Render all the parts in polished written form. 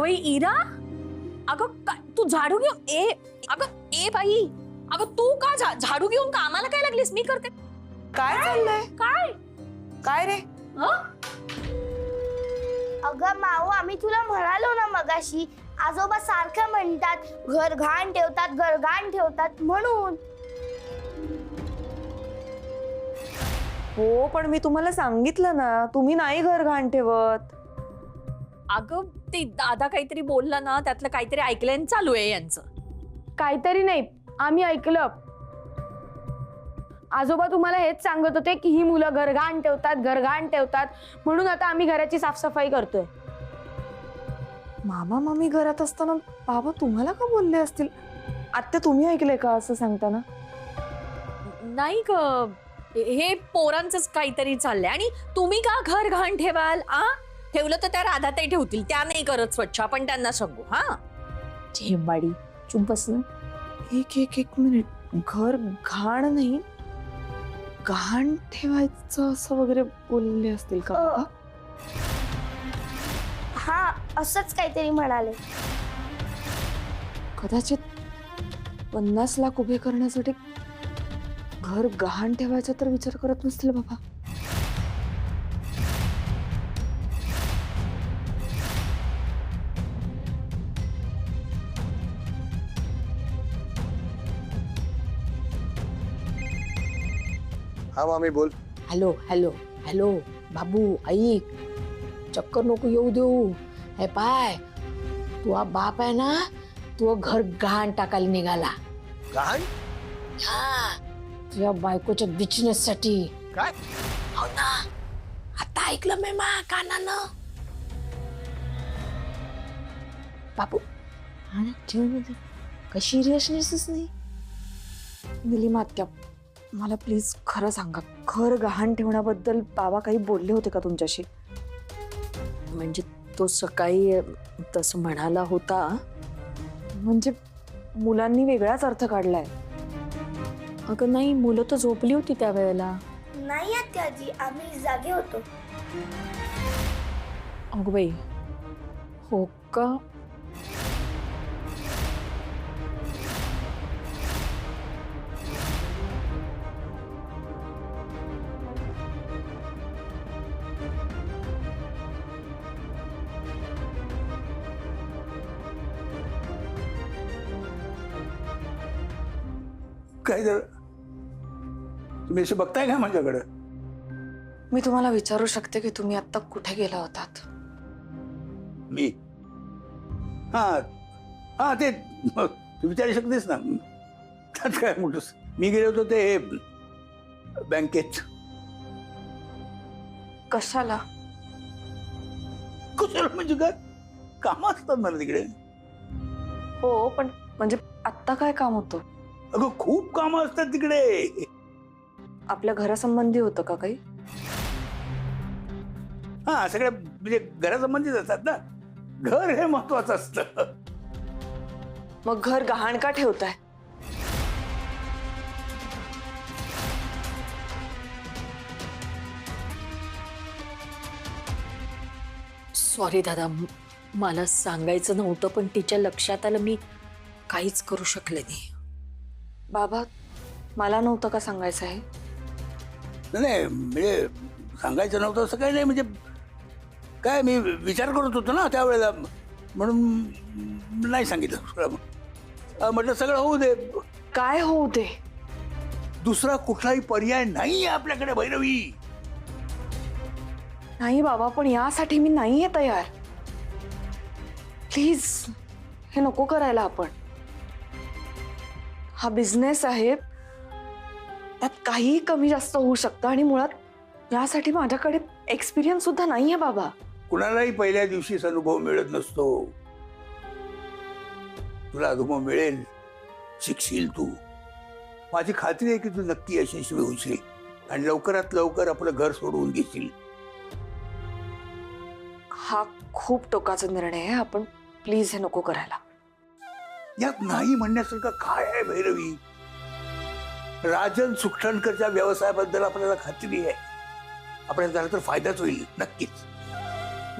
अगं बाई इरा, अगं तू झाडू घेऊन बाई, अगं तू का झाडू घेऊन कामाला काय लागलीस? मी करते. काय चाललंय? काय काय रे? अगं माऊ, आम्ही तुला म्हणालो ना मगाशी, आजोबा सारखं म्हणतात घर घाण ठेवतात, घर घाण ठेवतात म्हणून. हो, पण मी तुम्हाला सांगितलं ना, तुम्ही नाही घर घाण ठेवत. अगं ते दादा काहीतरी बोलला ना, त्यातलं काहीतरी ऐकलंय चालू आहे यांचं. काहीतरी नाही, आम्ही ऐकलं. आजोबा तुम्हाला हेच सांगत होते की ही मुलं घर घाण ठेवतात, घर घाण ठेवतात, म्हणून आता आम्ही घराची साफसफाई करतोय. मामा मामी घरात असताना बाबा तुम्हाला का बोलले असतील? आत्या तुम्ही ऐकलंय का असं सांगताना? नाही ग, हे पोरांचंच काहीतरी चाललंय. आणि तुम्ही का घर घाण ठेवाल? ठेवलं तर त्या राधाताई ठेवतील, त्या नाही करत स्वच्छ. आपण त्यांना सांगू. झेंबाडी, चुप बस ना. एक मिनिट, घर घाण नाही, घाण ठेवायचं असं वगैरे बोलले असतील का बाबा? हा, असंच काहीतरी म्हणाले. कदाचित 50 लाख उभे करण्यासाठी घर गहाण ठेवायचा तर विचार करत नसतील बाबा. हा मामी बोल. हॅलो हॅलो हॅलो बाबू, ऐक, चक्कर नको येऊ देऊ. हे पाय, तू बाप आहे ना, तू घर घाण टाकायला निघाला. काय हा, तुझ्या बायकोच्या बिझनेस साठी. काय? हो ना, आता ऐकलं मी मा कानानं. बाबू, हा ठेव ना, काही सिरियसनेसच नाही. निलिमा आत्या, मला प्लीज खरं सांगा, घर गहाण ठेवण्याबद्दल बाबा काही बोलले होते का तुमच्याशी? म्हणजे तो सकाळी तसं म्हणाला होता. म्हणजे मुलांनी वेगळाच अर्थ काढलाय. अगं नाही, मुलं तर झोपली होती त्यावेळेला. नाही आत्याजी, आम्ही जागे होतो. अगं बाई, हो का? काय झालं? तुम्ही असं बघताय का माझ्याकडे? मी तुम्हाला विचारू शकते की तुम्ही आता कुठे गेला होतात? मी हा ते तू विचारू शकतेस ना, त्यात काय मोठंच. मी गेलो होतो ते बँकेत. कशाला? कशाला म्हणजे काय? काम असतात मला तिकडे. हो, पण म्हणजे आत्ता काय काम होतं? अगं खूप कामं असतात तिकडे. आपल्या घरासंबंधी होतं का काही? हा, सगळ्या म्हणजे घरासंबंधीच असतात ना. घर हे महत्वाचं असतं. मग घर गहाण का ठेवताय? सॉरी दादा, मला सांगायचं नव्हतं, पण तिच्या लक्षात आलं. मी काहीच करू शकले नाही. बाबा, मला नव्हतं का सांगायचं आहे? नाही म्हणजे सांगायचं नव्हतं असं काही नाही. म्हणजे काय, मी विचार करत होतो ना त्यावेळेला, म्हणून नाही सांगितलं. म्हटलं सगळं होऊ दे. काय होऊ दे? दुसरा कुठलाही पर्याय नाही आपल्याकडे भैरवी. नाही बाबा, पण यासाठी मी नाहीये तयार. प्लीज, हे नको करायला. आपण हा बिझनेस आहे, त्यात काहीही कमी जास्त होऊ शकतं. आणि मुळात यासाठी माझ्याकडे एक्सपिरियन्स सुद्धा नाहीये बाबा. कुणालाही पहिल्या दिवशीच अनुभव मिळत नसतो. तुला अनुभव मिळेल, शिकशील तू. माझी खात्री आहे की तू नक्की यशस्वी होशील आणि लवकरात लवकर आपलं घर सोडवून घेशील. हा खूप टोकाचा निर्णय आहे. आपण प्लीज हे नको करायला. यात नाही म्हणण्यासारखं काय आहे भैरवी? राजन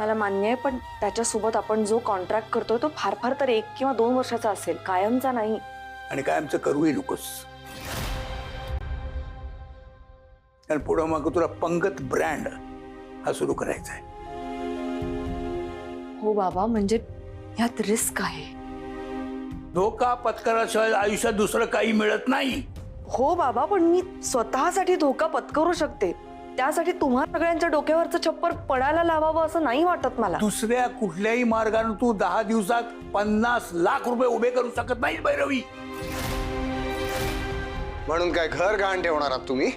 मला मान्य आहे, पण त्याच्यासोबत आपण जो कॉन्ट्रॅक्ट करतोय तो फार फार तर 1 किंवा 2 वर्षाचा असेल, कायमचा नाही. आणि काय आमचं करूही नकोस. कारण पुढं मग तुला पंगत ब्रँड हा सुरू करायचा आहे. हो बाबा, म्हणजे यात रिस्क आहे. धोका पत्कराशिवाय आयुष्यात दुसरं काही मिळत नाही. हो बाबा, पण मी स्वतःसाठी धोका पत्करू शकते. त्यासाठी तुम्हा सगळ्यांच्या डोक्यावरचं छप्पर पडायला लावावं असं नाही वाटत मला. दुसऱ्या कुठल्याही मार्गाने तू 10 दिवसात 50 लाख रुपये उभे करू शकत नाही भैरवी. म्हणून काय घर गहाण ठेवणार आहात तुम्ही?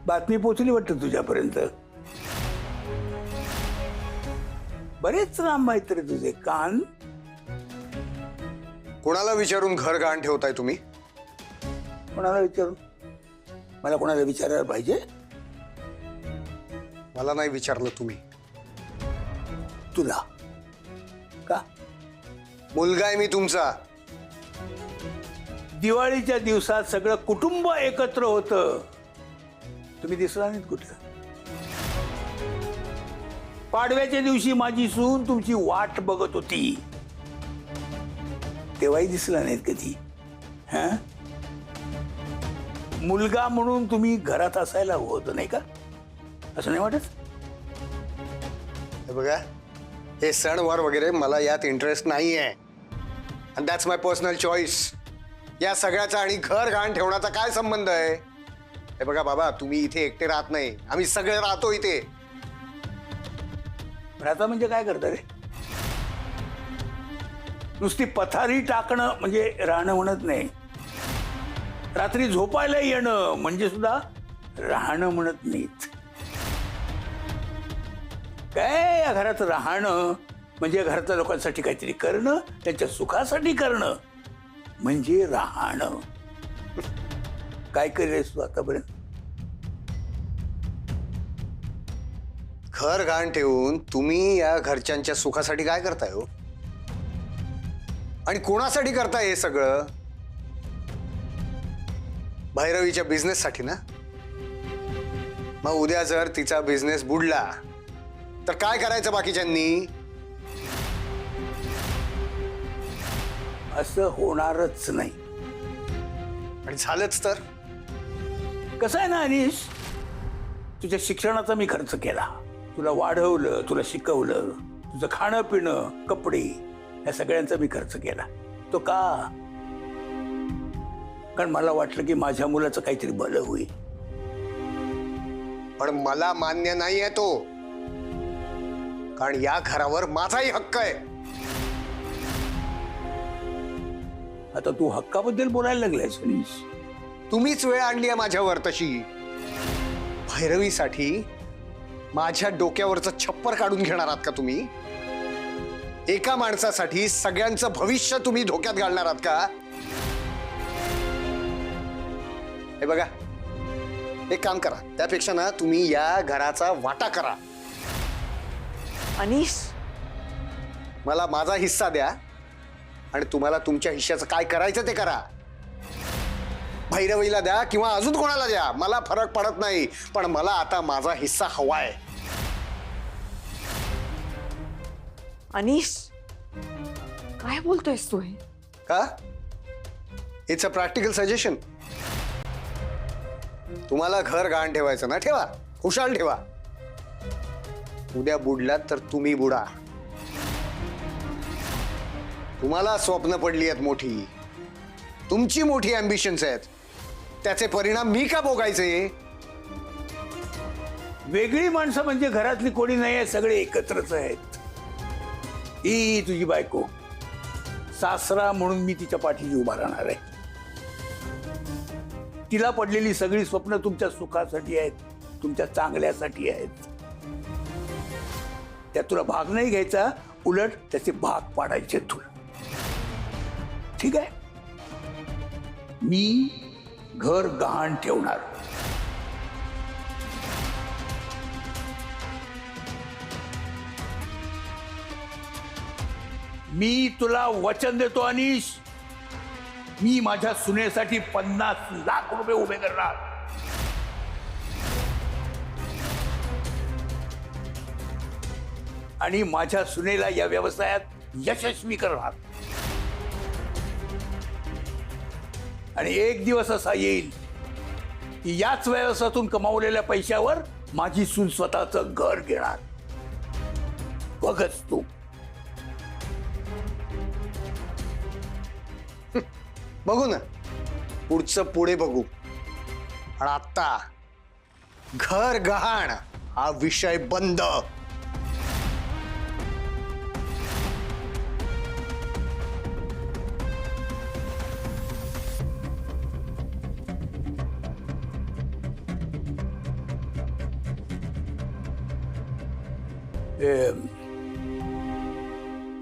बातमी पोचली वाटतं तुझ्यापर्यंत. बरेच लांब आहेत रे तुझे कान. कोणाला विचारून घर गहाण ठेवताय तुम्ही? कोणाला विचारून? मला कोणाला विचारायला पाहिजे? मला नाही विचारलं तुम्ही. तुला का? मुलगा आहे मी तुमचा. दिवाळीच्या दिवसात सगळं कुटुंब एकत्र होतं. तुम्ही दिसला नाहीत कुठं. पाडव्याच्या दिवशी माझी सून तुमची वाट बघत होती, तेव्हाही दिसला नाहीत कधी. हा, मुलगा म्हणून तुम्ही घरात असायला हवं होतं, नाही का? असं नाही वाटत? हे बघा, हे सणवार वगैरे मला यात इंटरेस्ट नाही आहे. And that's my personal choice. या सगळ्याचा आणि घर गहाण ठेवण्याचा काय संबंध आहे? हे बघा बाबा, तुम्ही इथे एकटे राहत नाही, आम्ही सगळे राहतो इथे. राहता म्हणजे काय करता रे? नुसती पथारी टाकणं म्हणजे राहणं म्हणत नाही. रात्री झोपायला येणं म्हणजे सुद्धा राहणं म्हणत नाहीत. काय या घरात राहणं म्हणजे घरातल्या लोकांसाठी काहीतरी करणं, त्यांच्या सुखासाठी करणं म्हणजे राहणं. काय केलेस तू आतापर्यंत? घर गहाण ठेवून तुम्ही या घरच्यांच्या सुखासाठी काय करताय हो? आणि कोणासाठी करताय हे सगळं? भैरवीच्या बिझनेससाठी ना? मग उद्या जर तिचा बिझनेस बुडला तर काय करायचं बाकीच्यांनी? असं होणारच नाही. आणि झालंच तर? कसं आहे ना अनिश, तुझ्या शिक्षणाचा मी खर्च केला, तुला वाढवलं, तुला शिकवलं, तुझं खाणं पिणं कपडे या सगळ्यांचा मी खर्च केला. तो का? कारण मला वाटलं की माझ्या मुलाचं काहीतरी भलं होईल. पण मला मान्य नाही आहे तो, कारण या घरावर माझाही हक्क आहे. आता तू हक्काबद्दल बोलायला लागलायस अनिश. तुम्हीच वेळ आणली आहे माझ्यावर तशी. भैरवीसाठी माझ्या डोक्यावरचं छप्पर काढून घेणार आहात का तुम्ही? एका माणसासाठी सगळ्यांचं भविष्य तुम्ही धोक्यात घालणार आहात का? हे बघा, एक काम करा, त्यापेक्षा ना तुम्ही या घराचा वाटा करा. अनिश, मला माझा हिस्सा द्या आणि तुम्हाला तुमच्या हिश्श्याचं काय करायचं ते करा. भैरवीला द्या किंवा अजून कोणाला द्या, मला फरक पडत नाही, पण मला आता माझा हिस्सा हवाय. अनिश, काय बोलतोयस तू हे? का? It's a practical suggestion. तुम्हाला घर गहाण ठेवायचं ना, ठेवा, खुशाल ठेवा. उद्या बुडलात तर तुम्ही बुडा. तुम्हाला स्वप्न पडली आहेत मोठी, तुमची मोठी अँबिशन्स आहेत, त्याचे परिणाम मी का भोगायचे? वेगळी माणसं म्हणजे घरातली कोणी नाही आहे, सगळे एकत्रच आहेत. ही तुझी बायको, सासरा म्हणून मी तिच्या पाठीशी उभा राहणार आहे. तिला पडलेली सगळी स्वप्न तुमच्या सुखासाठी आहेत, तुमच्या चांगल्यासाठी आहेत. त्यात तुला भाग नाही घ्यायचा, उलट त्याचे भाग पाडायचे तुला. ठीक आहे? मी घर गहाण ठेवणार. मी तुला वचन देतो अनिश, मी माझ्या सुनेसाठी 50 लाख रुपये उभे करणार. आणि माझ्या सुनेला या व्यवसायात यशस्वी करणार. आणि एक दिवस असा येईल की याच व्यवसायातून कमावलेल्या पैशावर माझी सून स्वतःचं घर घेणार. बघच तू. बघू ना, पुढचं पुढे बघू. आणि आता घर गहाण हा विषय बंद.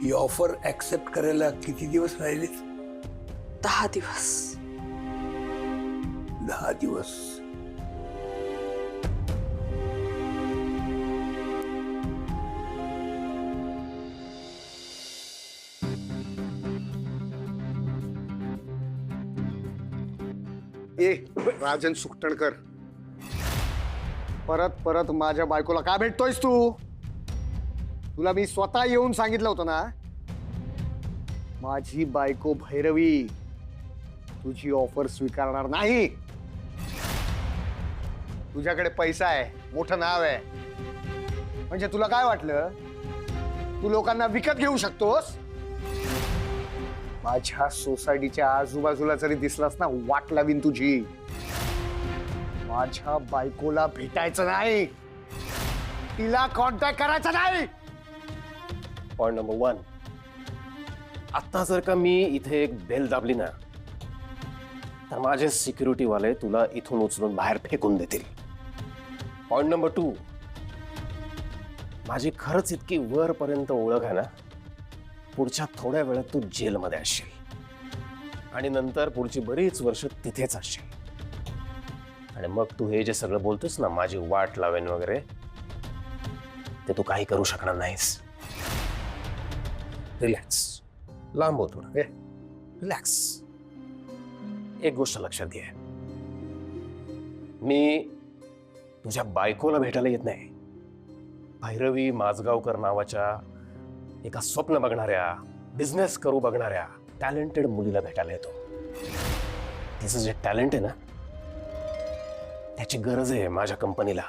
ही ऑफर ऍक्सेप्ट करायला किती दिवस राहिले? 10 दिवस. 10 दिवस. ए राजन सुकटणकर, परत परत माझ्या बायकोला का भेटतोयस तू? तुला मी स्वतः येऊन सांगितलं होतं ना, माझी बायको भैरवी तुझी ऑफर स्वीकारणार नाही. तुझ्याकडे पैसा आहे, मोठं नाव आहे, म्हणजे तुला काय वाटलं तू लोकांना विकत घेऊ शकतोस? माझ्या सोसायटीच्या आजूबाजूला जरी दिसलास ना, वाट लावीन तुझी. माझ्या बायकोला भेटायचं नाही, तिला कॉन्टॅक्ट करायचा नाही. पॉइंट नंबर 1, आता जर का मी इथे एक बेल दाबली ना, तर माझे सिक्युरिटी वाले तुला इथून उचलून बाहेर फेकून देतील. पॉइंट नंबर 2, माझी खरंच इतकी वरपर्यंत ओळख आहे ना, पुढच्या थोड्या वेळात तू जेलमध्ये असशील आणि नंतर पुढची बरीच वर्ष तिथेच असशील. आणि मग तू हे जे सगळं बोलतोस ना, माझी वाट लावेन वगैरे, ते तू काही करू शकणार नाहीस. रिलॅक्स, लांब हो थोडं, रिलॅक्स. एक गोष्ट लक्षात घे, मी तुझ्या बायकोला भेटायला येत नाही, भैरवी माझगावकर नावाच्या एका स्वप्न बघणाऱ्या, बिझनेस करू बघणाऱ्या टॅलेंटेड मुलीला भेटायला येतो. तिचं जे टॅलेंट आहे ना, त्याची गरज आहे माझ्या कंपनीला.